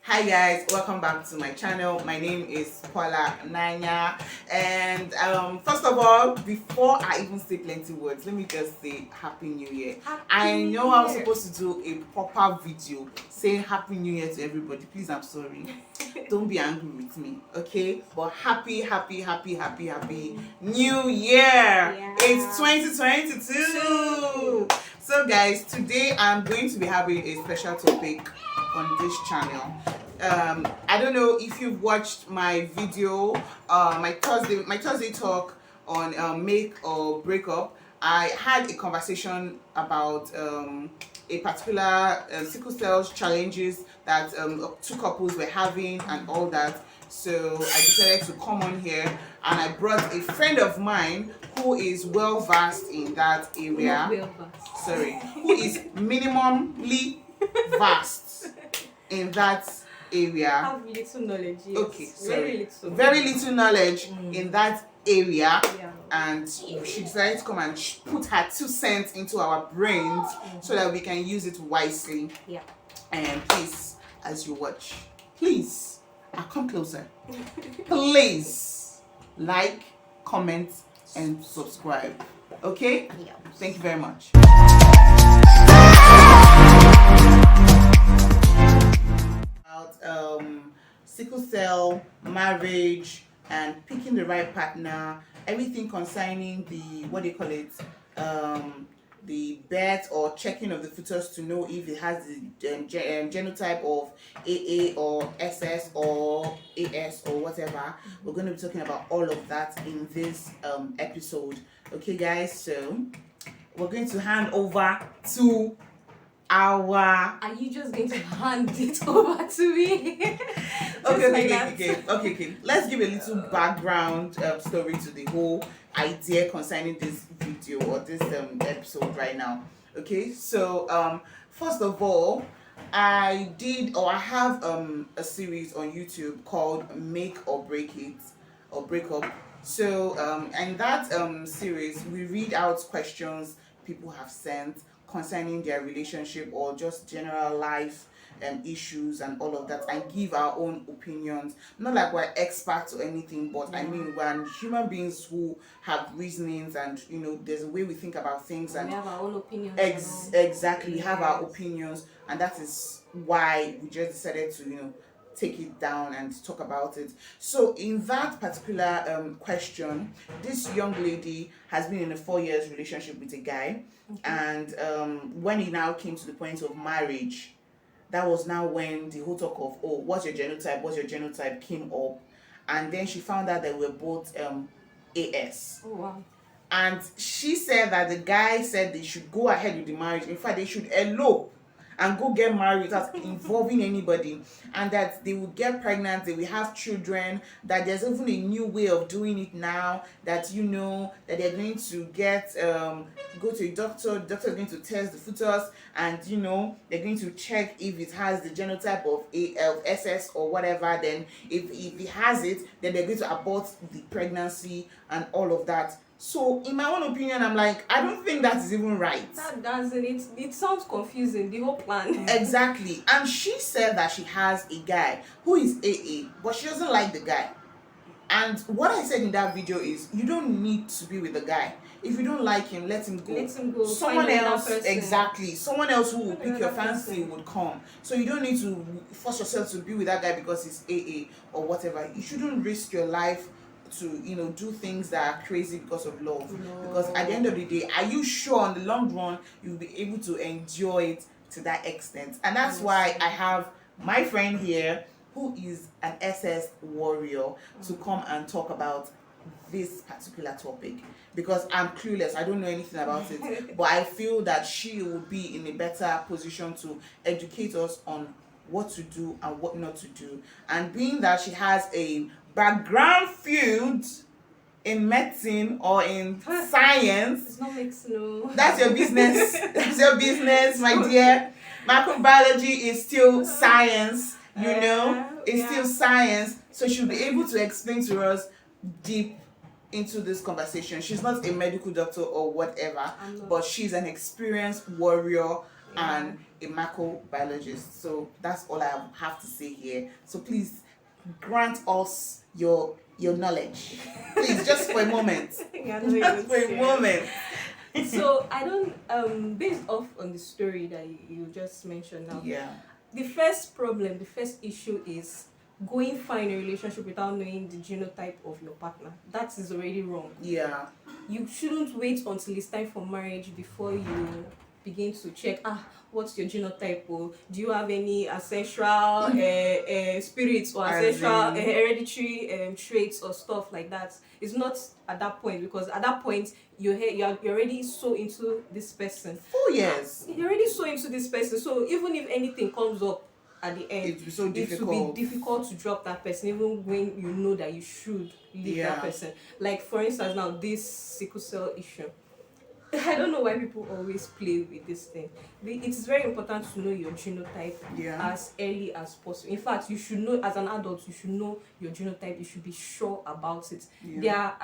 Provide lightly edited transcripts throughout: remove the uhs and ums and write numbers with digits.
Hi guys, welcome back to my channel. My name is Paula Nanya, and first of all, before I even say plenty words, let me just say Happy New Year. I know I was supposed to do a proper video saying Happy New Year to everybody. Please, I'm sorry. Don't be angry with me, okay? But happy New Year! Yeah. It's 2022. So guys, today I'm going to be having a special topic on this channel. I don't know if you've watched my video, my Thursday talk on make or breakup. I had a conversation about a particular sickle cell challenges that two couples were having and all that. So I decided to come on here, and I brought a friend of mine who is well versed in that area. Who is minimally vast in that area. I have little knowledge. Yes. Okay, sorry. Very little knowledge in that area. Yeah. And she decided to come and put her 2 cents into our brains so that we can use it wisely. Yeah. And please, as you watch, please, come closer. Please like, comment, and subscribe. Okay? Yeah. Thank you very much. About sickle cell, marriage, and picking the right partner, everything concerning the, what do you call it, the birth or checking of the fetus to know if it has the genotype of AA or SS or AS or whatever. We're going to be talking about all of that in this episode. Okay guys, so we're going to hand over to our... Are you just going to hand it over to me? Okay. Let's give a little background story to the whole idea concerning this video or this episode right now. Okay, so first of all, I have a series on YouTube called Make or Break It or Breakup. So in that series, we read out questions people have sent concerning their relationship or just general life issues and all of that, and give our own opinions. Not like we're experts or anything, but I mean, we're human beings who have reasonings, and you know, there's a way we think about things, and we have our own opinions. Exactly, we have our opinions, and that is why we just decided to take it down and talk about it. So in that particular question, this young lady has been in a 4 years relationship with a guy, and when it now came to the point of marriage, that was now when the whole talk of, oh, what's your genotype came up. And then she found out that we're both AS. Oh wow. And she said that the guy said they should go ahead with the marriage. In fact, they should elope and go get married without involving anybody, and that they will get pregnant, they will have children, that there's even a new way of doing it now, that that they're going to get go to a doctor. The doctor is going to test the fetus, and they're going to check if it has the genotype of SS or whatever. Then if it has it, then they're going to abort the pregnancy and all of that. So in my own opinion, I'm like, I don't think that is even right. That doesn't. It sounds confusing, the whole plan. Exactly. And she said that she has a guy who is AA, but she doesn't like the guy. And what I said in that video is, you don't need to be with the guy. If you don't like him, let him go. Let him go. Someone else, exactly. Someone else who will pick your fancy would come. So you don't need to force yourself to be with that guy because he's AA or whatever. You shouldn't risk your life to do things that are crazy because of love. No. Because at the end of the day, are you sure on the long run you'll be able to enjoy it to that extent? And that's why I have my friend here who is an SS warrior to come and talk about this particular topic, because I'm clueless. I don't know anything about it, but I feel that she will be in a better position to educate us on what to do and what not to do. And being that she has a background field in medicine or in science, it's not mixed, no. That's your business. That's your business, my dear. Microbiology is still science, it's still science. So she'll be able to explain to us deep into this conversation. She's not a medical doctor or whatever, but she's an experienced warrior and a microbiologist. So that's all I have to say here. So please grant us your knowledge. Please, just for a moment. You're not Just even for a serious. moment. So I don't based off on the story that you just mentioned now. Yeah. The first problem, the first issue is going far in a relationship without knowing the genotype of your partner. That is already wrong. Yeah. You shouldn't wait until it's time for marriage before you begin to check, what's your genotype, or do you have any ancestral spirits or As ancestral in- hereditary traits or stuff like that. It's not at that point, because at that point you're already so into this person. 4 years. You're already so into this person, so even if anything comes up at the end, It would be so it difficult. will be difficult to drop that person, even when you know that you should leave Yeah. that person. Like, for instance, now this sickle cell issue. I don't know why people always play with this thing. It is very important to know your genotype as early as possible. In fact, you should know, as an adult, you should know your genotype. You should be sure about it. Yeah. There are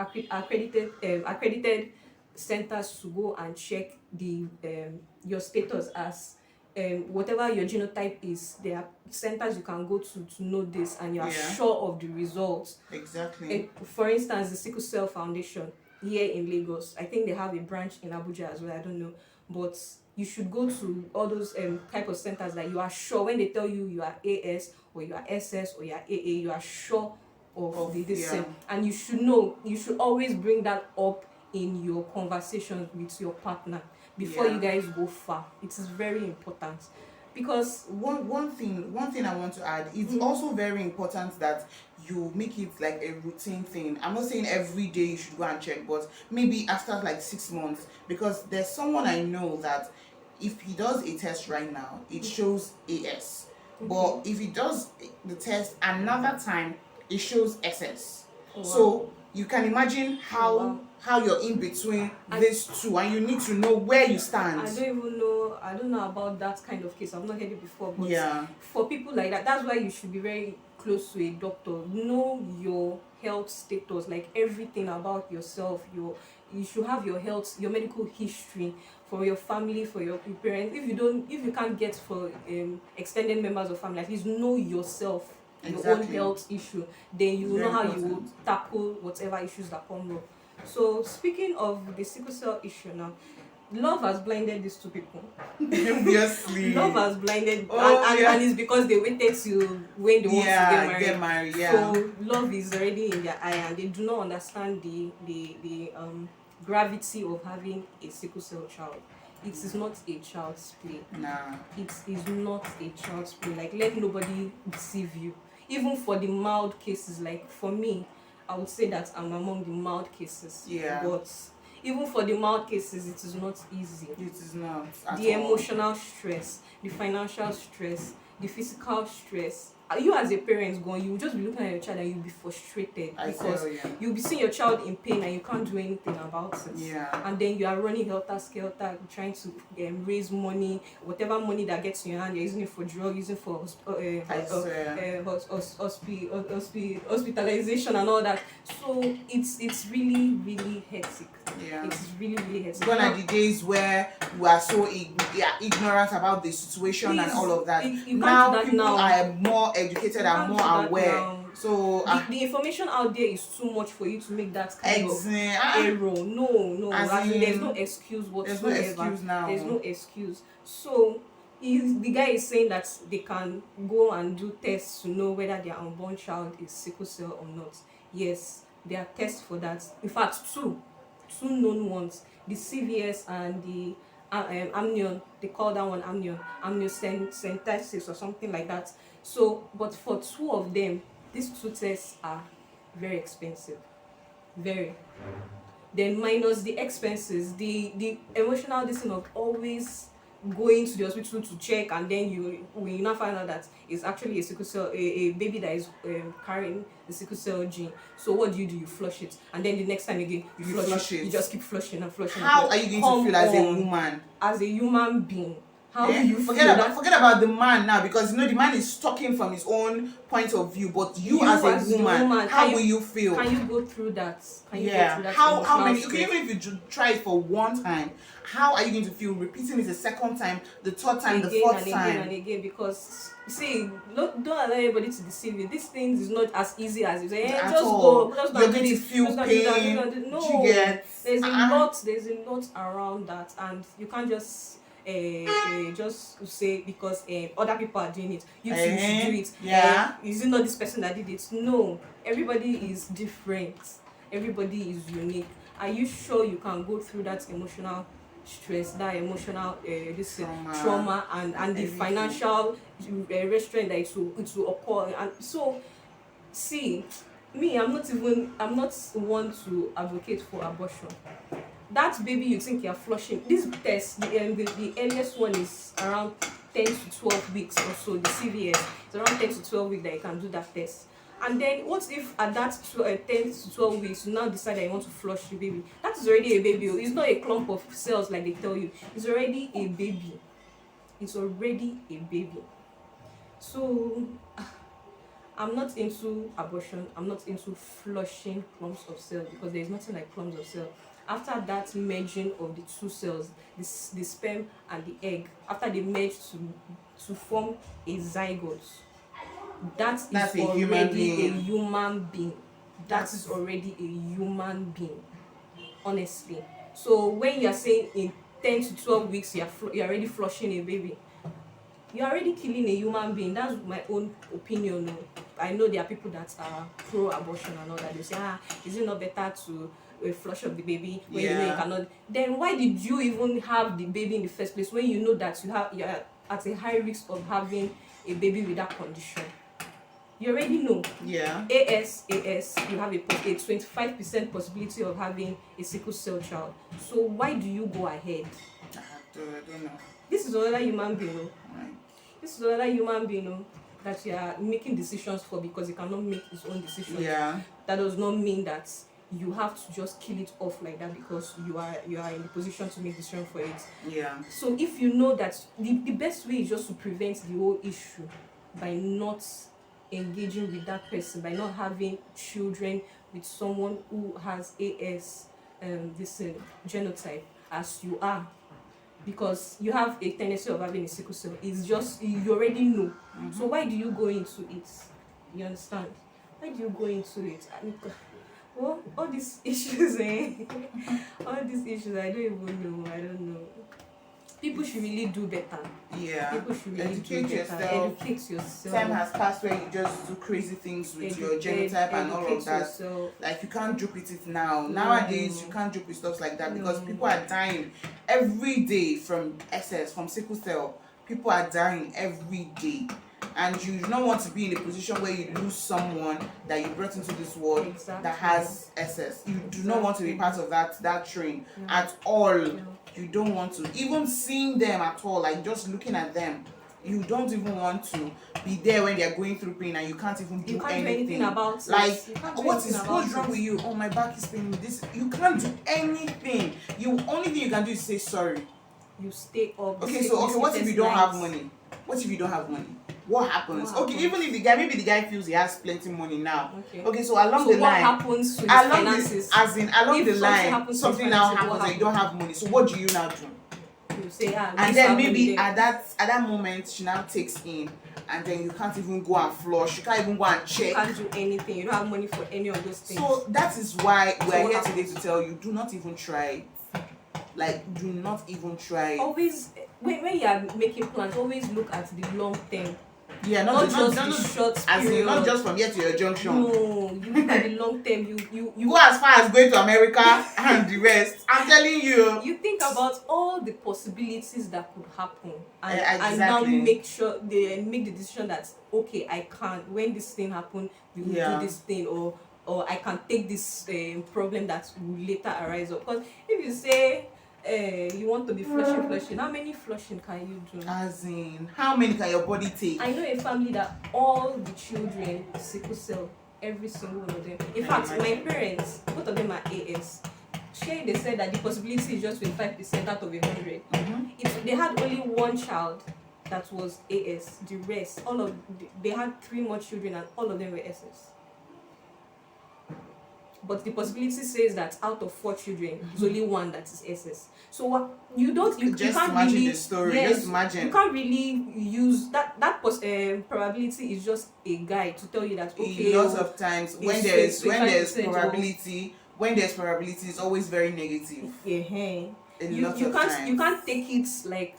accredited centers to go and check the your status as whatever your genotype is. There are centers you can go to know this, and you are sure of the results. Exactly. For instance, the Sickle Cell Foundation here in Lagos, I think they have a branch in Abuja as well, I don't know, but you should go to all those type of centers that you are sure, when they tell you are AS or you are SS or you are AA, you are sure of this thing. And you should always bring that up in your conversations with your partner before you guys go far. It is very important. Because one thing I want to add, it's also very important that you make it like a routine thing. I'm not saying every day you should go and check, but maybe after like 6 months, because there's someone I know that if he does a test right now, it shows AS. But if he does the test another time, it shows SS. wow. So you can imagine how you're in between these two, and you need to know where you stand. I don't know about that kind of case. I've not heard it before, but for people like that, that's why you should be very close to a doctor. Know your health status, like everything about yourself. You should have your health, your medical history for your family, for your parents. If you can't get for extended members of family, at least know yourself. Your own health issue, then you will know how you will tackle whatever issues that come up. So speaking of the sickle cell issue now, love has blinded these two people. Obviously. Love has blinded, and it's because they waited till when they want to get married. So love is already in their eye, and they do not understand the gravity of having a sickle cell child. It is not a child's play. Nah. It is not a child's play. Like, let nobody deceive you. Even for the mild cases, like for me, I would say that I'm among the mild cases. Yeah. But even for the mild cases, it is not easy. It is not. The emotional stress, the financial stress, the physical stress. You as a parent you will just be looking at your child and you'll be frustrated because you'll be seeing your child in pain and you can't do anything about it. Yeah. And then you are running helter-skelter, trying to raise money, whatever money that gets in your hand, you're using it for drugs, using for hospitalization and all that. So it's really, really hectic. Yeah. It's really, really hectic. Gone are the days where we are so ignorant about the situation and all of that. Now people are more educated and more aware. So the information out there is too much for you to make that kind of error. No. There's no excuse whatsoever. There's no excuse now. There's no excuse. So the guy is saying that they can go and do tests to know whether their unborn child is sickle cell or not. Yes, there are tests for that. In fact, two known ones, the CVS and the amnion. They call that one amniocentesis or something like that. So, but for two of them, these two tests are very expensive. Very. Then minus the expenses, the emotional this thing of always going to the hospital to check, and then when you now find out that it's actually a sickle cell, a baby that is carrying the sickle cell gene. So what do? You flush it, and then the next time again you flush it. You just keep flushing and flushing. How are you going to feel as a woman? As a human being, How will you forget feel? forget about the man now, because the man is talking from his own point of view, but you as a the woman, how will you feel? Can you go through that? Can you go Yeah, through that how many? stress? Okay, even if you try it for one time, how are you going to feel repeating it the second time, the third time, the fourth and time? again and again? Because see, don't allow anybody to deceive you. These things is not as easy as you say. At Just all. go, just You're not do going to this, feel just not do that, just pain. not do. Do you No, get? there's a lot around that, and you can't just say because other people are doing it, you too should do it. Yeah. Is it not this person that did it? No, everybody is different. Everybody is unique. Are you sure you can go through that emotional stress, that emotional trauma, and the everything. financial restraint that it will occur? And so, see, me, I'm not one to advocate for abortion. That baby you think you're flushing, this test, the earliest one is around 10 to 12 weeks or so. The CVS, it's around 10 to 12 weeks that you can do that test. And then what if at that 10 to 12 weeks you now decide that you want to flush the baby? That is already a baby. It's not a clump of cells like they tell you. It's already a baby. It's already a baby. So I'm not into abortion. I'm not into flushing clumps of cells, because there's nothing like clumps of cells. After that merging of the two cells, the sperm and the egg, after they merge to form a zygote, that's already a human being. That is already a human being, honestly. So when you're saying in 10 to 12 weeks you're already flushing a baby, you're already killing a human being. That's my own opinion. I know there are people that are pro-abortion and all that. They say, is it not better to flush up the baby when you know you cannot? Then why did you even have the baby in the first place when you know that you're at a high risk of having a baby with that condition? You already know. Yeah. AS, you have a 25% possibility of having a sickle cell child. So why do you go ahead? I don't know. This is another human being. Right. This is another human being that you are making decisions for, because he cannot make his own decisions. Yeah. That does not mean that you have to just kill it off like that because you are in the position to make decisions for it. Yeah. So if you know that the best way is just to prevent the whole issue by not engaging with that person, by not having children with someone who has AS, this genotype as you are, because you have a tendency of having a sickle cell. It's just, you already know. So why do you go into it? You understand? Why do you go into it? Well, all these issues, all these issues, I don't even know. I don't know. People should really do better. Yeah. People should really Educate yourself. Educate yourself. Time has passed where you just do crazy things with your genotype and all of that. Yourself. Like, you can't joke with it now. Nowadays, you can't joke with stuff like that because people are dying every day from SS, from sickle cell. People are dying every day. And you do not want to be in a position where you lose someone that you brought into this world that has SS. You do not want to be part of that train at all. You don't want to. Even seeing them at all, like just looking at them, you don't even want to be there when they're going through pain and you can't even do anything about it. Like, what's wrong with you? Oh, my back is paining me. This, you can't do anything. Only thing you can do is say sorry. You stay up. Okay, what if you don't have money? What if you don't have money? What happens? Okay, even if maybe the guy feels he has plenty money now. Okay, so along the line, what happens to his finances? Along the line, something now happens and you don't have money. So what do you now do? You say, and then maybe at that moment she now takes in, and then you can't even go and flush. You can't even go and check. You can't do anything. You don't have money for any of those things. So that is why we're here today to tell you: do not even try. Like, do not even try. Always, when you are making plans, always look at the long term. Yeah, not just the short period. Not just from here to your junction. No, you look at the long term. You go as far as going to America and the rest. I'm telling you. You think about all the possibilities that could happen, and exactly. now make sure they make the decision that okay, I can, when this thing happen, we will do this thing, or I can take this problem that will later arise. Because if you say you want to be flushing, how many flushing can you do? As in, how many can your body take? I know a family that all the children sickle cell, every single one of them. In fact, my parents, both of them are AS. they said that the possibility is just 25% out of 100. Mm-hmm. If they had only one child that was AS, the rest, they had 3 more children and all of them were SS. But the possibility says that out of 4 children, there's only one that is SS. So what you just can't imagine really, the story. yes, Just imagine. you can't really use that probability is just a guide to tell you that okay. A lot of times when there's probability, it's always very negative. Yeah. You can't take it like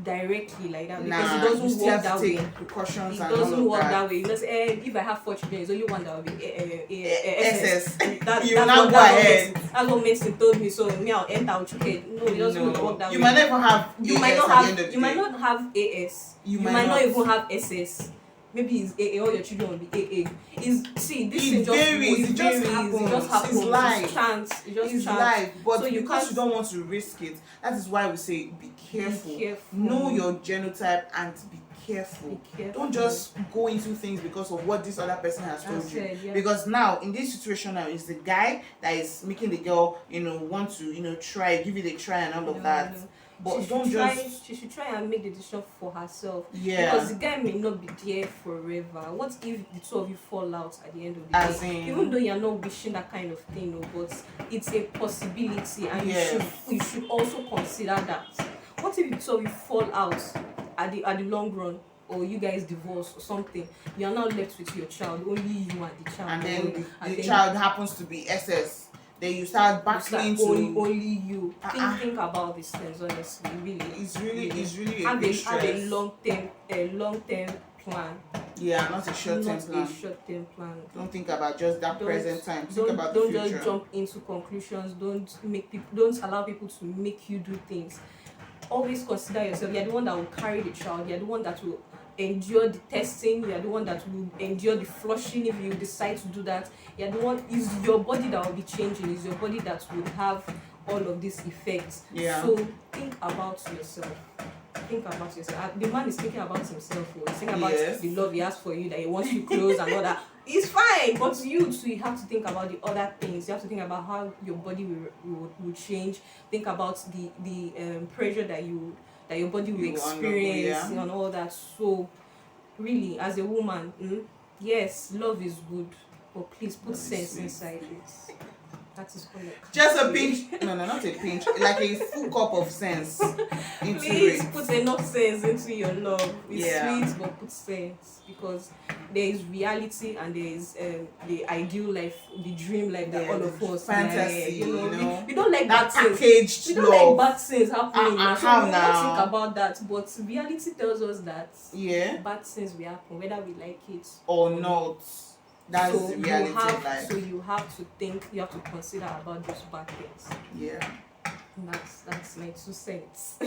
directly like that because nah, it doesn't work that way. Precautions it and doesn't all of work that way. You know, if I have 4 children, it's only one that will be SS. You will now go ahead. That's what medicine told me. So me, I'll enter with okay. No, it doesn't work that way. You might never have. You might not have AS. You might not even have SS. Maybe it's AA, all your children will be AA. This thing varies. It just happens. It's life. It's chance. It's life. But so because you don't want to risk it, that is why we say be careful. Know your genotype and be careful. Don't just go into things because of what this other person has told you. Yeah. Because now in this situation now it's the guy that is making the girl, want to, try, give it a try and all of that. But she should try and make the decision for herself. Yeah. Because the guy may not be there forever. What if the two of you fall out at the end of the day? Even though you're not wishing that kind of thing, but it's a possibility, and you should also consider that. What if the two of you fall out at the long run, or you guys divorce or something? You are now left with your child, only you and the child. And then the child happens to be SS. Then you start battling to only you. Think about these things honestly. Really, it's really have a long term plan. Yeah, not a short term plan. Don't think about just that present time. Think about the future. Don't just jump into conclusions. Don't allow people to make you do things. Always consider yourself. You're the one that will carry the child. You're the one that will endure the testing. You're the one that will endure the flushing if you decide to do that. You're the one. Is your body that will be changing. Is your body that will have all of these effects. Yeah. So think about yourself. The man is thinking about himself. He's thinking about the love he has for you, that he wants you close and all that. It's fine, but you too, you have to think about the other things. You have to think about how your body will change. Think about the pressure that your body will experience and all that. So really, as a woman, yes, love is good, but please put sense inside it. That is just a pinch. No, not a pinch. Like a full cup of sense into please it. Put enough sense into your love. It's sweet, but put sense, because there is reality and there is the ideal life, the dream life that all of us fantasy. We don't like that bad packaged things. We love. don't like bad things happening. So we don't think about that. But reality tells us that bad things will happen, whether we like it or not. That's the reality of life. So you have to think, you have to consider about those bad things. Yeah. That's my 2 cents.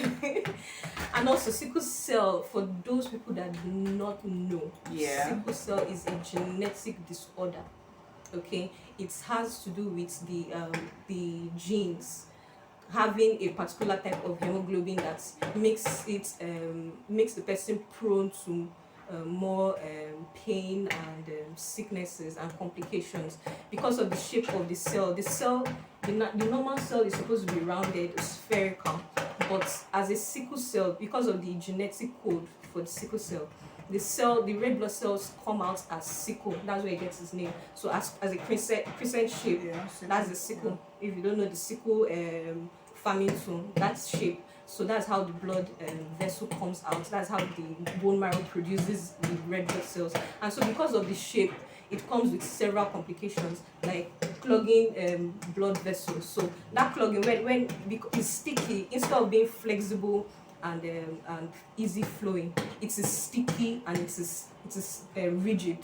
And also, sickle cell, for those people that do not know, sickle cell is a genetic disorder. Okay, it has to do with the genes having a particular type of hemoglobin that makes the person prone to more pain and sicknesses and complications because of the shape of the cell. The normal cell is supposed to be rounded, spherical, but as a sickle cell, because of the genetic code for the sickle cell, the red blood cells come out as sickle. That's where it gets its name. So as a crescent shape, that's the sickle. If you don't know the sickle farming tool, that's shape. So that's how the blood vessel comes out. That's how the bone marrow produces the red blood cells. And so because of the shape, it comes with several complications, like clogging blood vessels. So that clogging, when it's sticky, instead of being flexible and easy flowing, it is sticky and it is rigid.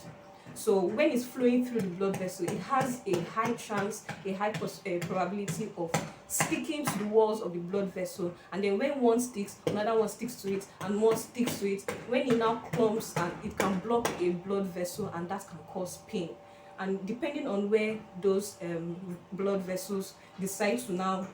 So when it's flowing through the blood vessel, it has a high chance, a high probability of sticking to the walls of the blood vessel. And then when one sticks, another one sticks to it, and one sticks to it. When it now clumps, and it can block a blood vessel, and that can cause pain. And depending on where those blood vessels decide to now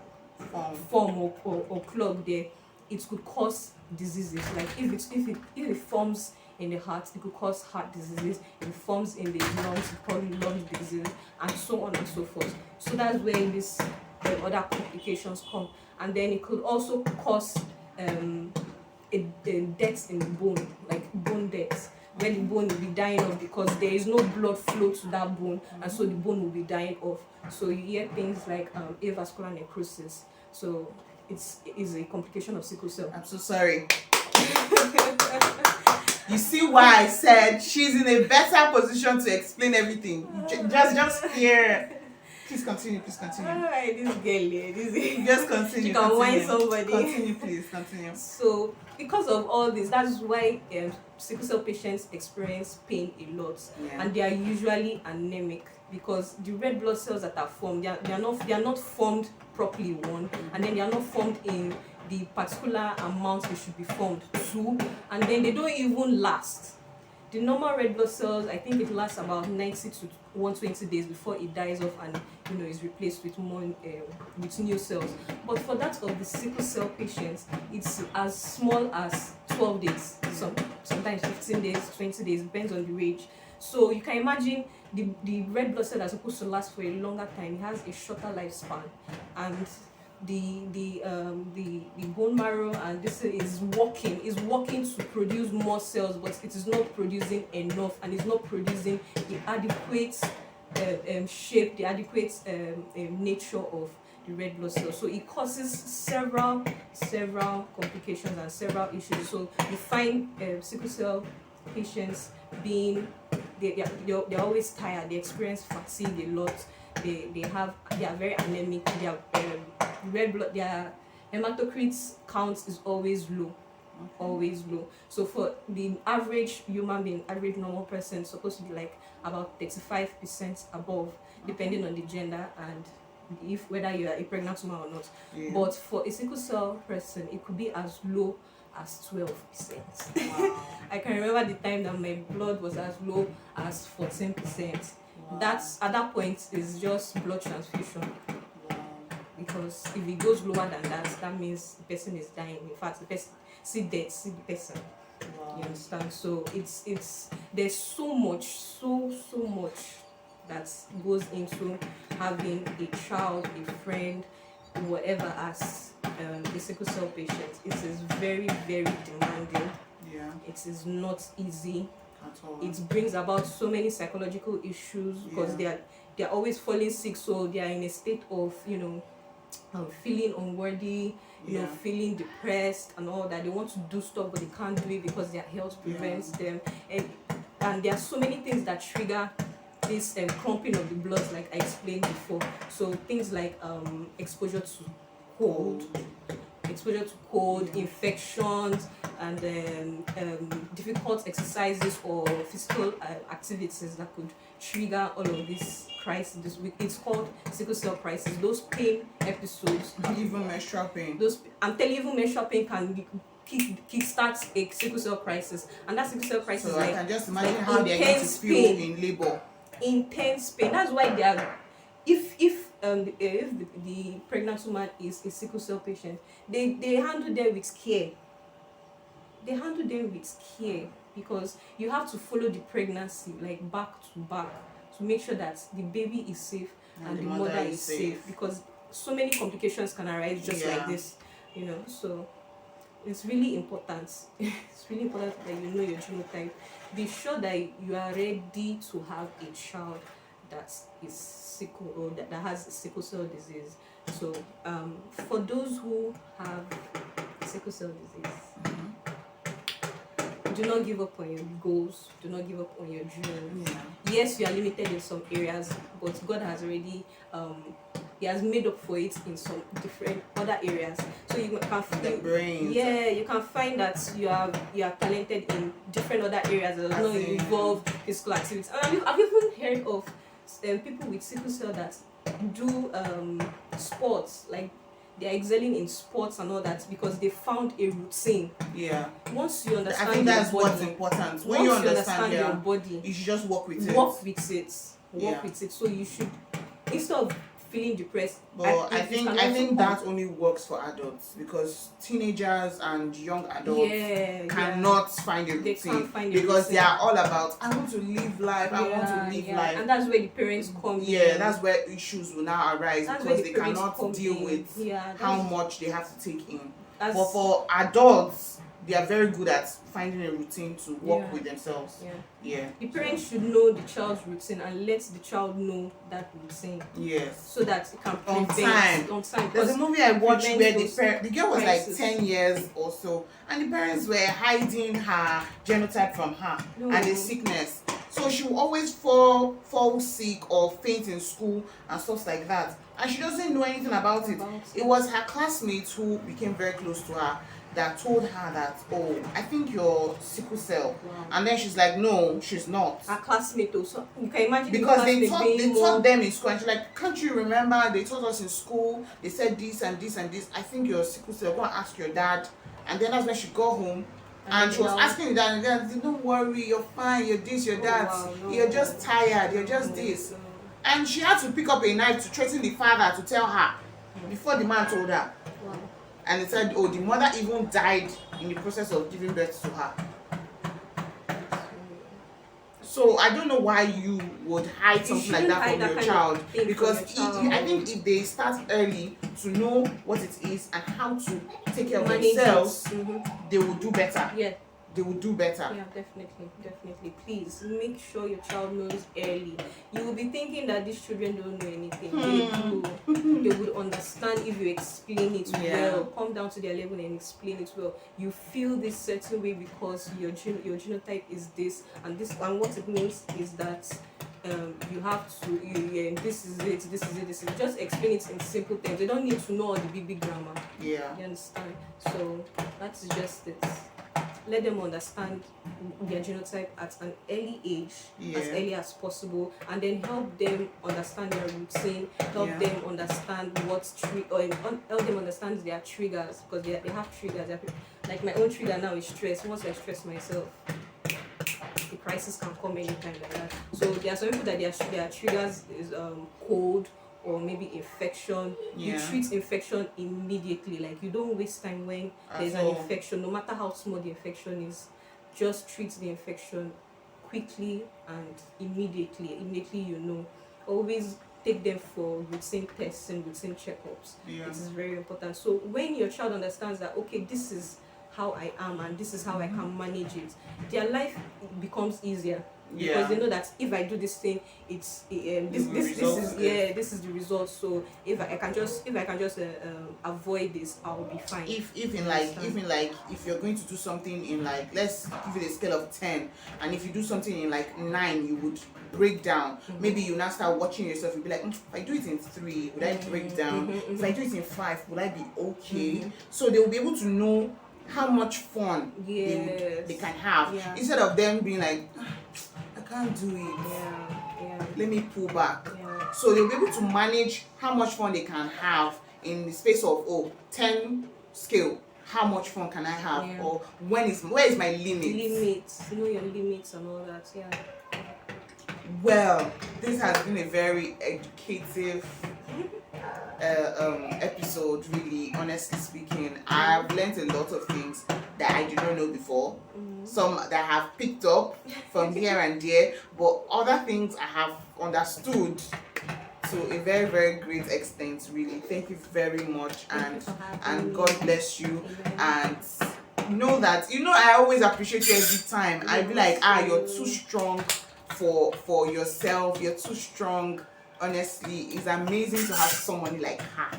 form or clog there, it could cause diseases. Like if it forms in the heart, it could cause heart diseases. If it forms in the lungs, it could cause lung disease, and so on and so forth. So that's where this other complications come. And then it could also cause a death in the bone, like bone death, where the bone will be dying off because there is no blood flow to that bone, and so the bone will be dying off. So you hear things like avascular necrosis. So it is a complication of sickle cell. I'm so sorry. You see why I said she's in a better position to explain everything. Just here. Please continue. Alright, this girl here, Just continue. she can whine somebody. Continue, please. Continue. So because of all this, that's why sickle cell patients experience pain a lot, and they are usually anemic because the red blood cells that are formed, they are not formed properly, one, and then they are not formed in the particular amount they should be formed, two, and then they don't even last. The normal red blood cells, I think it lasts about 90 to 120 days before it dies off and is replaced with more with new cells. But for that of the sickle cell patients, it's as small as 12 days, sometimes 15 days, 20 days, depends on the age. So you can imagine the red blood cell that's supposed to last for a longer time, it has a shorter lifespan, and the bone marrow and this is working to produce more cells, but it is not producing enough, and it's not producing the adequate shape, the adequate nature of the red blood cells. So it causes several complications and several issues. So you find sickle cell patients being they're always tired, they experience fatigue a lot, they are very anemic, their red blood, their hematocrit count is always low. Always low. So for the average human being, average normal person, it's supposed to be like about 35% above, depending on the gender and if whether you are a pregnant woman or not. But for a sickle cell person, it could be as low as 12%. Wow. I can remember the time that my blood was as low as 14%. Wow. That's at that point is just blood transfusion. Wow. Because if it goes lower than that, that means the person is dying. In fact, the person see the person. Wow. You understand? So it's there's so much that goes into having a child, a friend, whatever as a sickle cell patient. It is very, very demanding. Yeah. It is not easy at all. It brings about so many psychological issues because they're always falling sick, so they are in a state of feeling unworthy, feeling depressed and all that. They want to do stuff but they can't do it because their health prevents them, and there are so many things that trigger this clumping of the blood, like I explained before. So things like exposure to cold, infections, and difficult exercises or physical activities that could trigger all of these crises. It's called sickle cell crisis. Those pain episodes, even menstrual pain. I'm telling you, even menstrual pain can kickstart a sickle cell crisis, and that sickle cell crisis. So I can just imagine how they're going to feel in labor. Intense pain. That's why they are. If the pregnant woman is a sickle cell patient, they handle them with care. They handle them with care because you have to follow the pregnancy like back to back to make sure that the baby is safe and the mother is safe, because so many complications can arise just like this, So it's really important. It's really important that you know your genotype. Be sure that you are ready to have a child that is sickle or that has sickle cell disease. So for those who have sickle cell disease, do not give up on your goals, do not give up on your dreams. Yes, you are limited in some areas, but God has already He has made up for it in some different other areas. So you can find you can find that you are talented in different other areas that does not involve physical activities. And I've even heard of people with sickle cell that do sports, like they are excelling in sports and all that because they found a routine. Once you understand, I think that's what's important. When you understand your body, you should just work with it. Work with it. So you should, instead of feeling depressed. But I it think can I also think come- that only works for adults, because teenagers and young adults yeah, cannot find a they routine, can't find a because they routine. are all about, I want to live life, I want to live life. And that's where the parents come Yeah, in. that's where issues will now arise, That's where because the they parents cannot come deal in. with Yeah, how much they have to take in. that's- But for adults, they are very good at finding a routine to work Yeah. with themselves. Yeah. The parents should know the child's routine and let the child know that routine, Yes. so that it can On prevent time. time. There's a movie I watched prevent where those the girl was like crises. 10 years or so, and the parents were hiding her genotype from her and the sickness. So she will always fall sick or faint in school and stuff like that. And she doesn't know anything about it. It was her classmates who became very close to her that told her that, oh, I think you're sickle cell. Wow. And then she's like, no, she's not. Her classmate also. You can imagine Because the they classmate taught them in school, and she's like, can't you remember they taught us in school, they said this and this and this, I think you're sickle cell, go and ask your dad. And then that's when she got home and she was asking the dad, and the dad said, don't worry, you're fine, you're this, you're that, wow, no, you're just tired, you're just this. No. And she had to pick up a knife to threaten the father to tell her before the man told her. Wow. And they said, oh, the mother even died in the process of giving birth to her. So I don't know why you would hide something like that from your child, because I think if they start early to know what it is and how to take care of themselves, they will do better. Yeah. They will do better. Yeah, definitely. Please make sure your child knows early. You will be thinking that these children don't know anything. They do. They would understand if you explain it well. Come down to their level and explain it well. You feel this certain way because your genotype is this and this, and what it means is that you have to this is it. Just explain it in simple terms. They don't need to know all the big grammar. Yeah. You understand? So that's just it. Let them understand their genotype at an early age, as early as possible, and then help them understand their routine, help them understand help them understand their triggers, because they have triggers. Like my own trigger now is stress. Once I stress myself, the crisis can come anytime like that. So there are some people that their triggers is cold, or maybe infection. You treat infection immediately. Like, you don't waste time when there's an infection, no matter how small the infection is. Just treat the infection quickly and immediately. Always take them for routine tests and routine checkups. It is very important. So when your child understands that, okay, this is how I am and this is how I can manage it, their life becomes easier. Because they know that if I do this thing, this is the result. So if I can just avoid this, I'll be fine. If you're going to do something in, like, let's give it a scale of 10, and if you do something in like 9, you would break down. Maybe you now start watching yourself. You'll be like, if I do it in 3, would I break down? If I do it in 5, will I be okay? So they will be able to know how much fun they can have, instead of them being like, I can't do it, let me pull back. So they'll be able to manage how much fun they can have in the space of 10 scale. How much fun can I have, or where is my limit? Know your limits and all that. Well, this has been a very educative episode, really. Honestly speaking, I've learned a lot of things that I did not know before. Some that I have picked up from here and there, but other things I have understood to a very, very great extent. Really, thank you very much, and God bless you. And know that I always appreciate you every time. I be like, you're too strong for yourself. You're too strong. Honestly, it's amazing to have someone like her.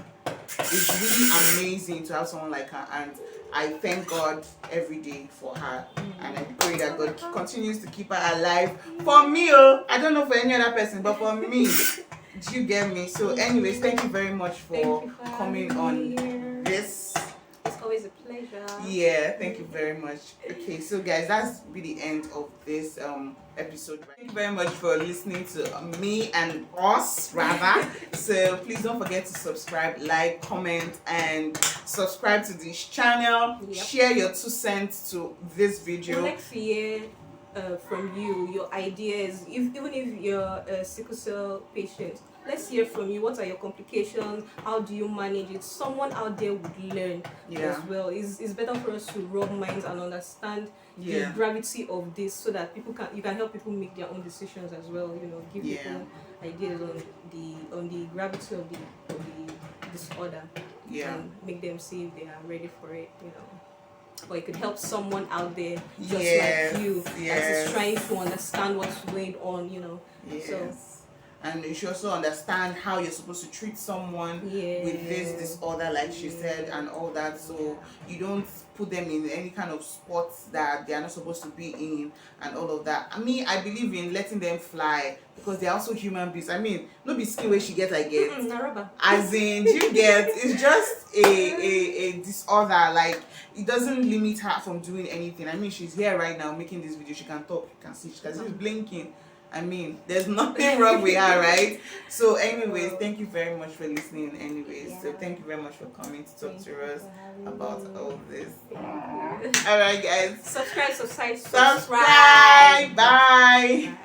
It's really amazing to have someone like her, and I thank God every day for her, and I pray that God continues to keep her alive for me. I don't know for any other person, but for me. Do you get me? So anyways, thank you very much for coming on this. It's always a pleasure. Yeah, thank you very much. Okay, so guys, that's be the end of this episode. Thank you very much for listening to me and us, rather. So please don't forget to subscribe, like, comment, and subscribe to this channel. Share your 2 cents to this video. Next year, from you, your ideas, even if you're a sickle cell patient, let's hear from you. What are your complications? How do you manage it? Someone out there would learn as well. It's better for us to rub minds and understand the gravity of this, so that you can help people make their own decisions as well. Give people ideas on the gravity of the disorder, and make them see if they are ready for it. Or it could help someone out there just like you that is trying to understand what's going on. So. And you should also understand how you're supposed to treat someone with this disorder, like she said, and all that. So you don't put them in any kind of sports that they are not supposed to be in, and all of that. I believe in letting them fly, because they are also human beings. No be skill where she gets, I get. As in, you get, it's just a disorder. Like, it doesn't limit her from doing anything. She's here right now making this video. She can talk, you can see, she's blinking. There's nothing wrong with her, right? So anyways, thank you very much for listening anyways. So thank you very much for coming to talk to us about all this. Alright guys. Subscribe. Bye.